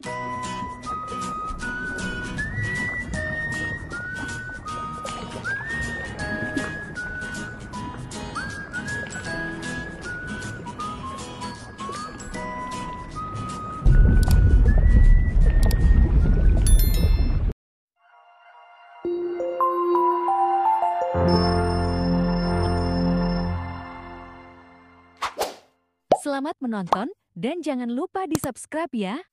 Selamat menonton dan jangan lupa di-subscribe ya.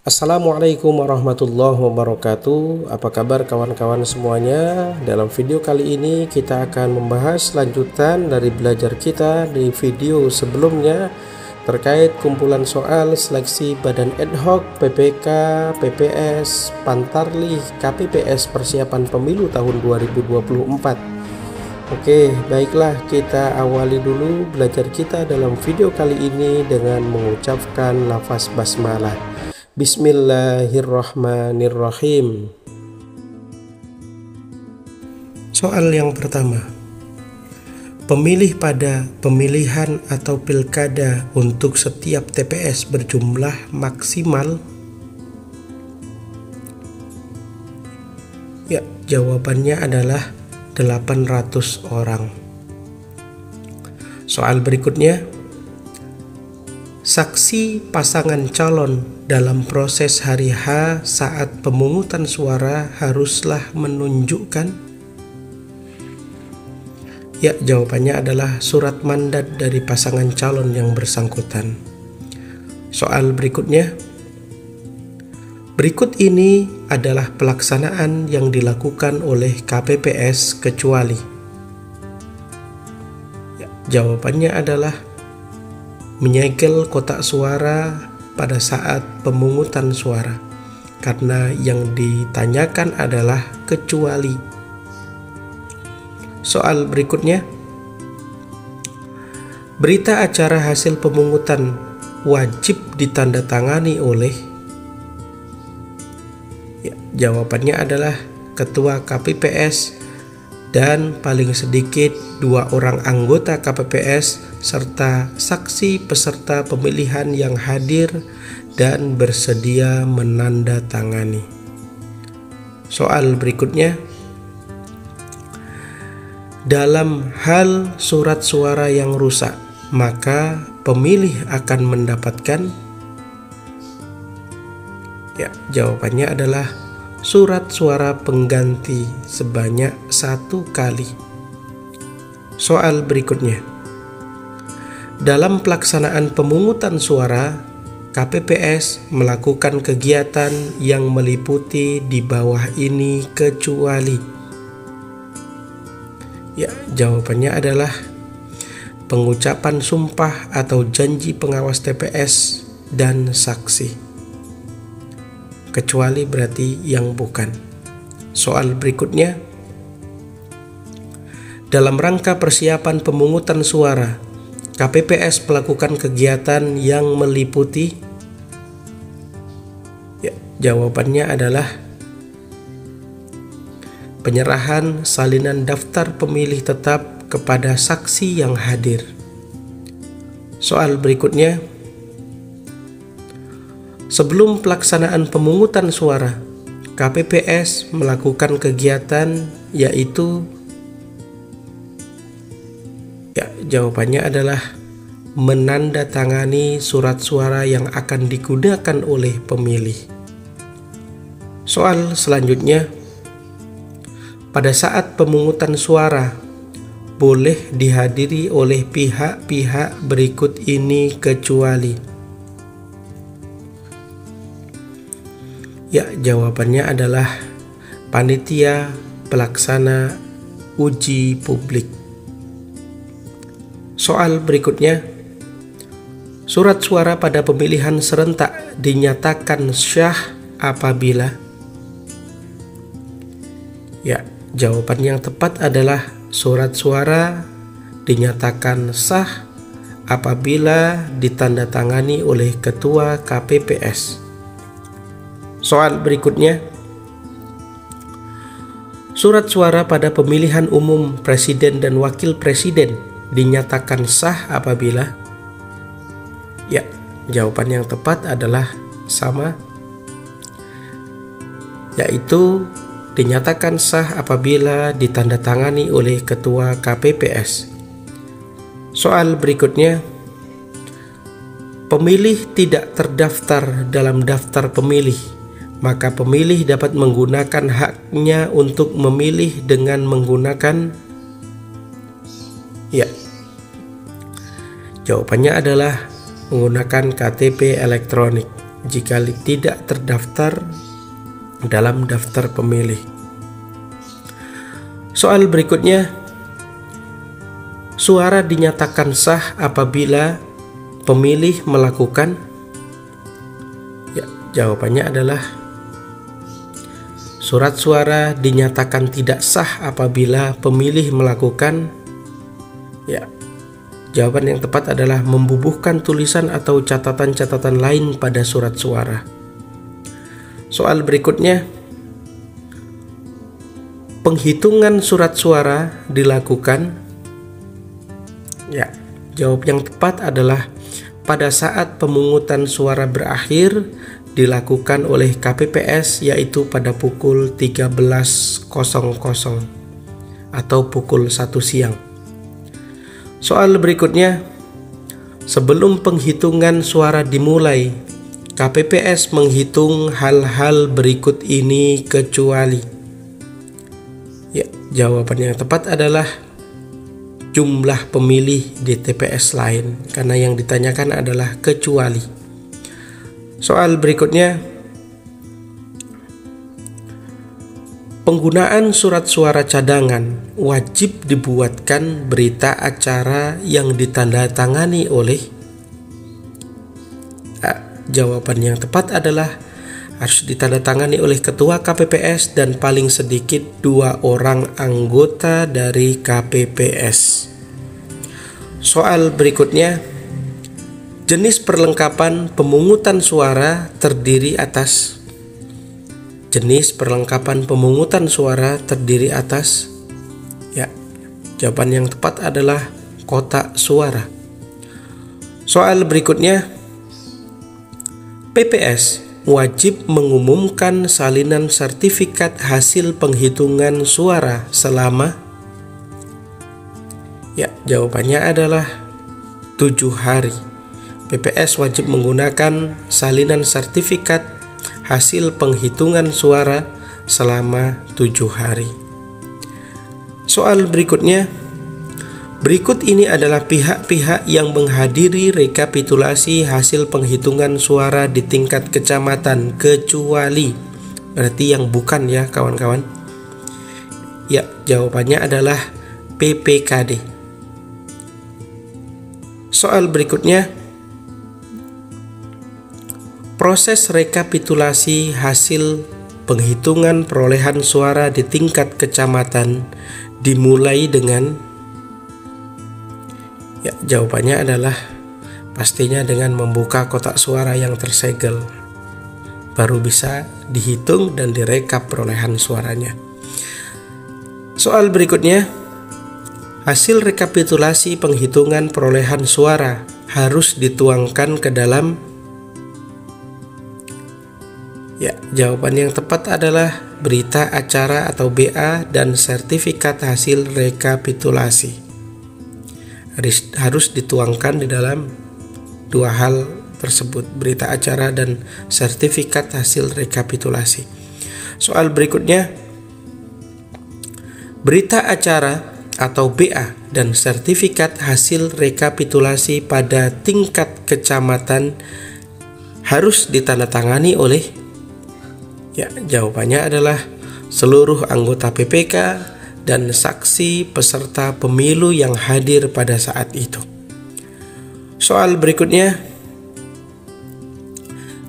Assalamualaikum warahmatullahi wabarakatuh. Apa kabar kawan-kawan semuanya? Dalam video kali ini kita akan membahas lanjutan dari belajar kita di video sebelumnya terkait kumpulan soal seleksi Badan Ad Hoc PPK, PPS, Pantarlih, KPPS persiapan pemilu tahun 2024. Oke, baiklah, kita awali dulu belajar kita dalam video kali ini dengan mengucapkan lafaz basmalah. Bismillahirrahmanirrahim. Soal yang pertama. Pemilih pada pemilihan atau pilkada untuk setiap TPS berjumlah maksimal? Ya, jawabannya adalah 800 orang. Soal berikutnya. Saksi pasangan calon dalam proses hari H saat pemungutan suara haruslah menunjukkan? Ya, jawabannya adalah surat mandat dari pasangan calon yang bersangkutan. Soal berikutnya. Berikut ini adalah pelaksanaan yang dilakukan oleh KPPS kecuali. Ya, jawabannya adalah menyegel kotak suara pada saat pemungutan suara, karena yang ditanyakan adalah kecuali. Soal berikutnya. Berita acara hasil pemungutan wajib ditandatangani oleh? Ya, jawabannya adalah Ketua KPPS dan paling sedikit 2 orang anggota KPPS serta saksi peserta pemilihan yang hadir dan bersedia menandatangani. Soal berikutnya. Dalam hal surat suara yang rusak, maka pemilih akan mendapatkan? Ya, jawabannya adalah surat suara pengganti sebanyak 1 kali. Soal berikutnya. Dalam pelaksanaan pemungutan suara, KPPS melakukan kegiatan yang meliputi di bawah ini kecuali? Ya, jawabannya adalah pengucapan sumpah atau janji pengawas TPS dan saksi. Kecuali berarti yang bukan. Soal berikutnya. Dalam rangka persiapan pemungutan suara, KPPS melakukan kegiatan yang meliputi? Ya, jawabannya adalah penyerahan salinan daftar pemilih tetap kepada saksi yang hadir. Soal berikutnya. Sebelum pelaksanaan pemungutan suara, KPPS melakukan kegiatan yaitu? Ya, jawabannya adalah menandatangani surat suara yang akan digunakan oleh pemilih. Soal selanjutnya. Pada saat pemungutan suara, boleh dihadiri oleh pihak-pihak berikut ini kecuali? Ya, jawabannya adalah panitia pelaksana uji publik. Soal berikutnya. Surat suara pada pemilihan serentak dinyatakan syah apabila? Ya, jawaban yang tepat adalah surat suara dinyatakan sah apabila ditandatangani oleh Ketua KPPS. Soal berikutnya. Surat suara pada pemilihan umum presiden dan wakil presiden dinyatakan sah apabila? Ya, jawaban yang tepat adalah sama, yaitu dinyatakan sah apabila ditandatangani oleh Ketua KPPS. Soal berikutnya, pemilih tidak terdaftar dalam daftar pemilih, maka pemilih dapat menggunakan haknya untuk memilih dengan menggunakan, ya, jawabannya adalah menggunakan KTP elektronik jika tidak terdaftar dalam daftar pemilih. Soal berikutnya, suara dinyatakan sah apabila pemilih melakukan, ya, jawabannya adalah surat suara dinyatakan tidak sah apabila pemilih melakukan, ya, jawaban yang tepat adalah membubuhkan tulisan atau catatan-catatan lain pada surat suara. Soal berikutnya, penghitungan surat suara dilakukan, ya, jawab yang tepat adalah pada saat pemungutan suara berakhir dilakukan oleh KPPS, yaitu pada pukul 13.00 atau pukul 1 siang. Soal berikutnya, sebelum penghitungan suara dimulai, KPPS menghitung hal-hal berikut ini kecuali, ya, jawaban yang tepat adalah jumlah pemilih di TPS lain, karena yang ditanyakan adalah kecuali. Soal berikutnya, penggunaan surat suara cadangan wajib dibuatkan berita acara yang ditandatangani oleh, jawaban yang tepat adalah harus ditandatangani oleh Ketua KPPS dan paling sedikit 2 orang anggota dari KPPS. Soal berikutnya, jenis perlengkapan pemungutan suara terdiri atas, jenis perlengkapan pemungutan suara terdiri atas, ya, jawaban yang tepat adalah kotak suara. Soal berikutnya, PPS wajib mengumumkan salinan sertifikat hasil penghitungan suara selama, ya, jawabannya adalah 7 hari. PPS wajib menggunakan salinan sertifikat hasil penghitungan suara selama 7 hari. Soal berikutnya, berikut ini adalah pihak-pihak yang menghadiri rekapitulasi hasil penghitungan suara di tingkat kecamatan kecuali, berarti yang bukan, ya kawan-kawan. Ya, jawabannya adalah PPKD. Soal berikutnya, proses rekapitulasi hasil penghitungan perolehan suara di tingkat kecamatan dimulai dengan, ya, jawabannya adalah pastinya dengan membuka kotak suara yang tersegel, baru bisa dihitung dan direkap perolehan suaranya. Soal berikutnya, hasil rekapitulasi penghitungan perolehan suara harus dituangkan ke dalam, ya, jawaban yang tepat adalah berita acara atau BA dan sertifikat hasil rekapitulasi. Harus dituangkan di dalam 2 hal tersebut, berita acara dan sertifikat hasil rekapitulasi. Soal berikutnya, berita acara atau BA dan sertifikat hasil rekapitulasi pada tingkat kecamatan harus ditandatangani oleh, ya, jawabannya adalah seluruh anggota PPK dan saksi peserta pemilu yang hadir pada saat itu. Soal berikutnya,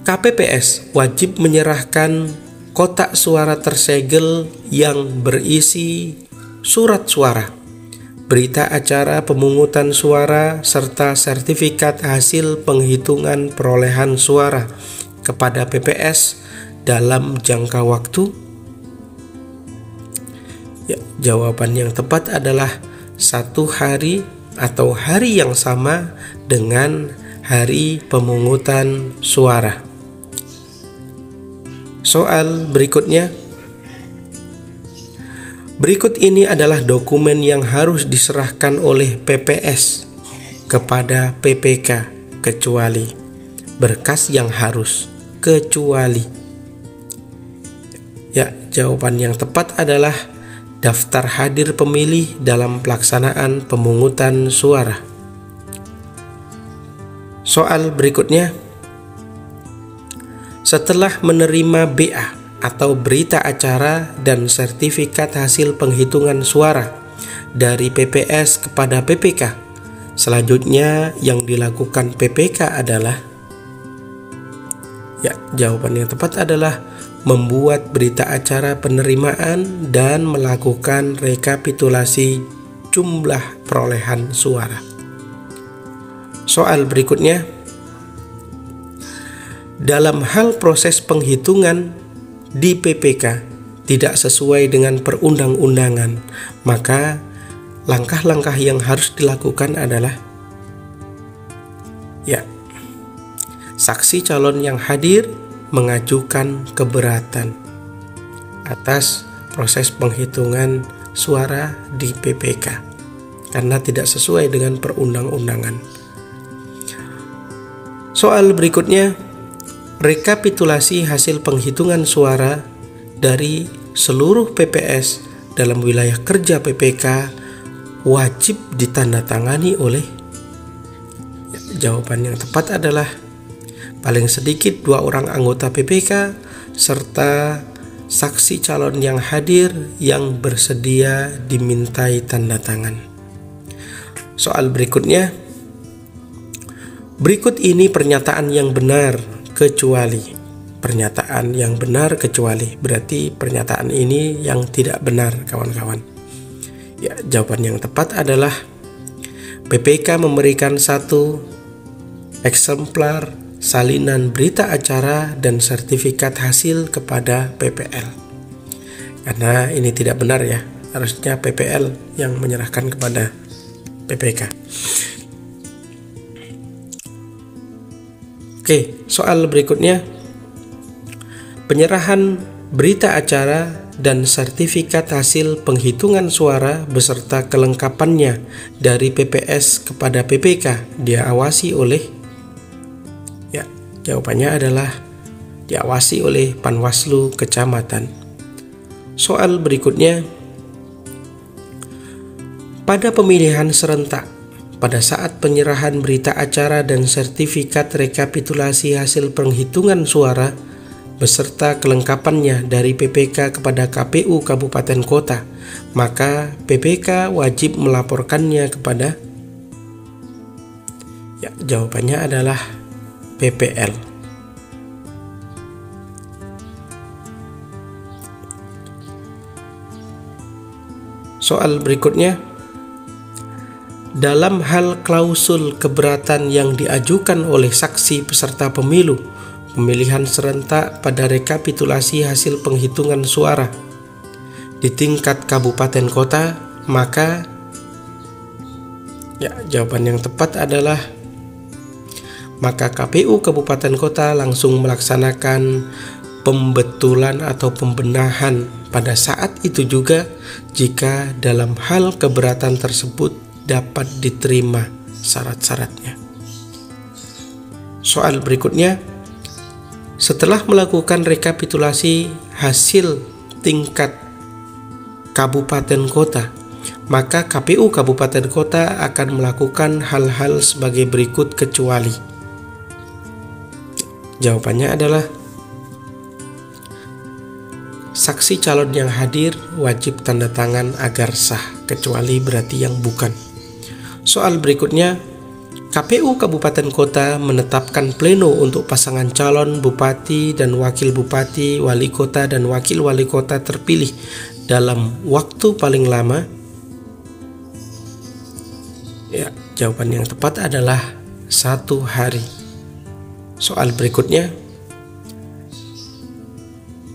KPPS wajib menyerahkan kotak suara tersegel yang berisi surat suara, berita acara pemungutan suara, serta sertifikat hasil penghitungan perolehan suara kepada PPS dalam jangka waktu, ya, jawaban yang tepat adalah 1 hari atau hari yang sama dengan hari pemungutan suara. Soal berikutnya. Berikut ini adalah dokumen yang harus diserahkan oleh PPS kepada PPK kecuali berkas yang harus kecuali. Ya, jawaban yang tepat adalah daftar hadir pemilih dalam pelaksanaan pemungutan suara. Soal berikutnya. Setelah menerima BA atau berita acara dan sertifikat hasil penghitungan suara dari PPS kepada PPK, selanjutnya yang dilakukan PPK adalah, ya, jawaban yang tepat adalah membuat berita acara penerimaan dan melakukan rekapitulasi jumlah perolehan suara. Soal berikutnya. Dalam hal proses penghitungan di PPK tidak sesuai dengan perundang-undangan, maka langkah-langkah yang harus dilakukan adalah, ya, saksi calon yang hadir mengajukan keberatan atas proses penghitungan suara di PPK karena tidak sesuai dengan perundang-undangan. Soal berikutnya. Rekapitulasi hasil penghitungan suara dari seluruh PPS dalam wilayah kerja PPK wajib ditandatangani oleh, ya, jawaban yang tepat adalah paling sedikit 2 orang anggota PPK serta saksi calon yang hadir yang bersedia dimintai tanda tangan. Soal berikutnya. Berikut ini pernyataan yang benar kecuali. Pernyataan yang benar kecuali berarti pernyataan ini yang tidak benar, kawan-kawan. Ya, jawaban yang tepat adalah PPK memberikan 1 eksemplar salinan berita acara dan sertifikat hasil kepada PPL. Karena ini tidak benar, ya. Harusnya PPL yang menyerahkan kepada PPK. Oke, soal berikutnya. Penyerahan berita acara dan sertifikat hasil penghitungan suara beserta kelengkapannya dari PPS kepada PPK diawasi oleh, ya, jawabannya adalah diawasi oleh Panwaslu Kecamatan. Soal berikutnya. Pada pemilihan serentak, pada saat penyerahan berita acara dan sertifikat rekapitulasi hasil penghitungan suara beserta kelengkapannya dari PPK kepada KPU Kabupaten Kota, maka PPK wajib melaporkannya kepada, ya, jawabannya adalah PPL. Soal berikutnya. Dalam hal klausul keberatan yang diajukan oleh saksi peserta pemilu pemilihan serentak pada rekapitulasi hasil penghitungan suara di tingkat kabupaten kota, maka, ya, jawaban yang tepat adalah maka KPU Kabupaten Kota langsung melaksanakan pembetulan atau pembenahan pada saat itu juga jika dalam hal keberatan tersebut dapat diterima syarat-syaratnya. Soal berikutnya. Setelah melakukan rekapitulasi hasil tingkat kabupaten kota, maka KPU Kabupaten Kota akan melakukan hal-hal sebagai berikut kecuali. Jawabannya adalah saksi calon yang hadir wajib tanda tangan agar sah, kecuali berarti yang bukan. Soal berikutnya. KPU Kabupaten Kota menetapkan pleno untuk pasangan calon bupati dan wakil bupati, wali kota dan wakil wali kota terpilih dalam waktu paling lama. Ya, jawaban yang tepat adalah 1 hari. Soal berikutnya.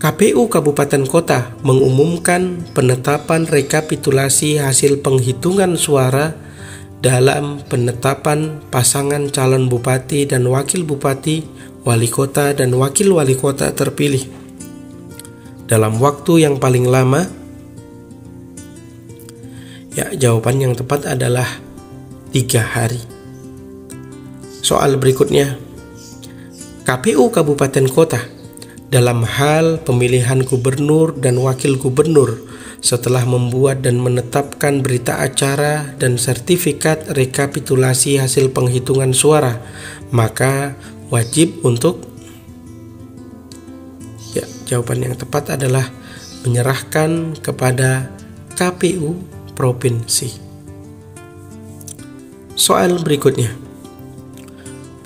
KPU Kabupaten Kota mengumumkan penetapan rekapitulasi hasil penghitungan suara dalam penetapan pasangan calon bupati dan wakil bupati, wali kota dan wakil wali kota terpilih dalam waktu yang paling lama? Ya, jawaban yang tepat adalah 3 hari. Soal berikutnya, KPU Kabupaten Kota dalam hal pemilihan gubernur dan wakil gubernur setelah membuat dan menetapkan berita acara dan sertifikat rekapitulasi hasil penghitungan suara, maka wajib untuk, ya, jawaban yang tepat adalah menyerahkan kepada KPU Provinsi. Soal berikutnya,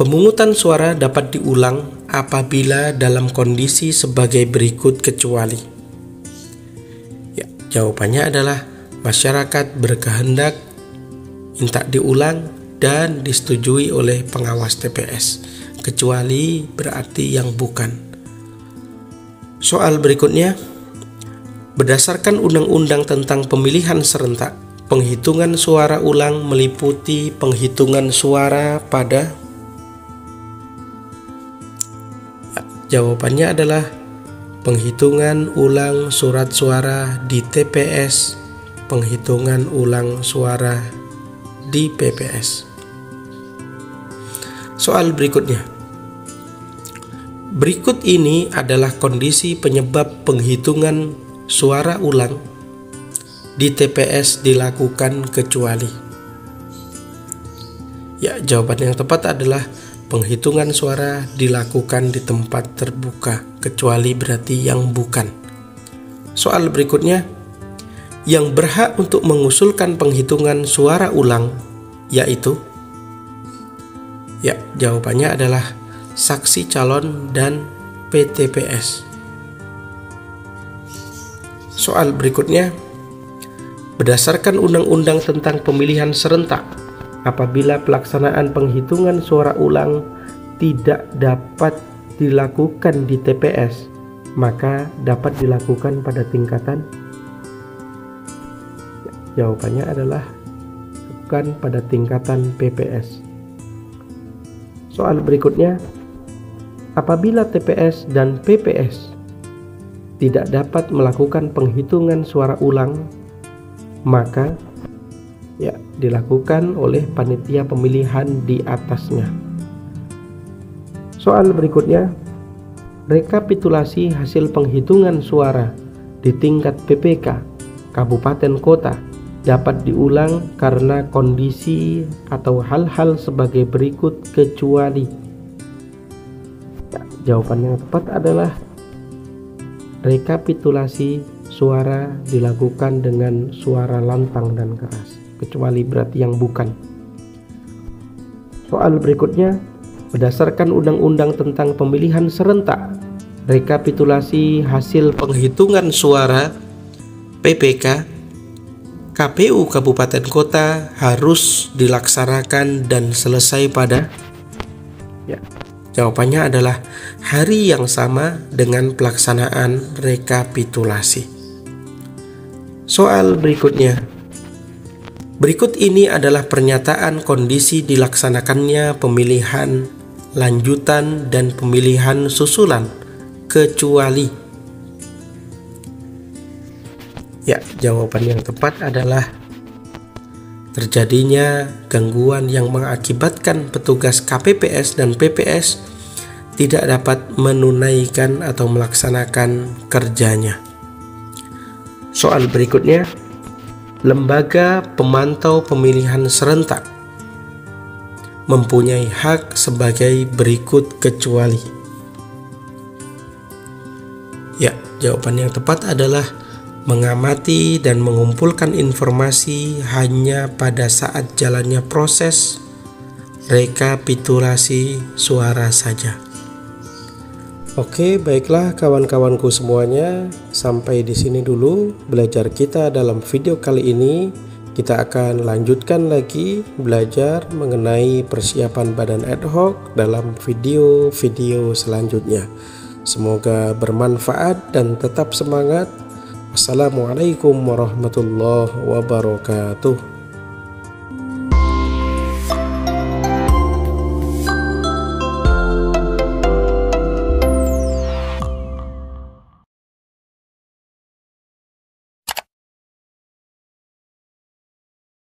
pemungutan suara dapat diulang apabila dalam kondisi sebagai berikut kecuali. Jawabannya adalah masyarakat berkehendak, minta diulang, dan disetujui oleh pengawas TPS. Kecuali berarti yang bukan. Soal berikutnya, berdasarkan Undang-Undang tentang Pemilihan Serentak, penghitungan suara ulang meliputi penghitungan suara pada... Jawabannya adalah penghitungan ulang surat suara di TPS, penghitungan ulang suara di PPS. Soal berikutnya. Berikut ini adalah kondisi penyebab penghitungan suara ulang di TPS dilakukan kecuali. Ya, jawaban yang tepat adalah penghitungan suara dilakukan di tempat terbuka, kecuali berarti yang bukan. Soal berikutnya, yang berhak untuk mengusulkan penghitungan suara ulang yaitu, ya, jawabannya adalah saksi calon dan PTPS. Soal berikutnya, berdasarkan Undang-Undang tentang Pemilihan Serentak, apabila pelaksanaan penghitungan suara ulang tidak dapat dilakukan di TPS, maka dapat dilakukan pada tingkatan. Jawabannya adalah bukan, pada tingkatan PPS. Soal berikutnya, apabila TPS dan PPS tidak dapat melakukan penghitungan suara ulang, maka dilakukan oleh panitia pemilihan di atasnya. Soal berikutnya, rekapitulasi hasil penghitungan suara di tingkat PPK Kabupaten Kota dapat diulang karena kondisi atau hal-hal sebagai berikut kecuali. Jawaban yang tepat adalah rekapitulasi suara dilakukan dengan suara lantang dan keras, kecuali berarti yang bukan. Soal berikutnya, berdasarkan Undang-Undang tentang Pemilihan Serentak, rekapitulasi hasil penghitungan suara PPK KPU Kabupaten Kota harus dilaksanakan dan selesai pada, jawabannya adalah hari yang sama dengan pelaksanaan rekapitulasi. Soal berikutnya. Berikut ini adalah pernyataan kondisi dilaksanakannya pemilihan lanjutan dan pemilihan susulan kecuali. Ya, jawaban yang tepat adalah terjadinya gangguan yang mengakibatkan petugas KPPS dan PPS tidak dapat menunaikan atau melaksanakan kerjanya. Soal berikutnya, lembaga pemantau pemilihan serentak mempunyai hak sebagai berikut kecuali. Ya, jawaban yang tepat adalah mengamati dan mengumpulkan informasi hanya pada saat jalannya proses rekapitulasi suara saja. Oke, baiklah kawan-kawanku semuanya, sampai di sini dulu belajar kita dalam video kali ini. Kita akan lanjutkan lagi belajar mengenai persiapan badan ad hoc dalam video-video selanjutnya. Semoga bermanfaat dan tetap semangat. Wassalamualaikum warahmatullahi wabarakatuh.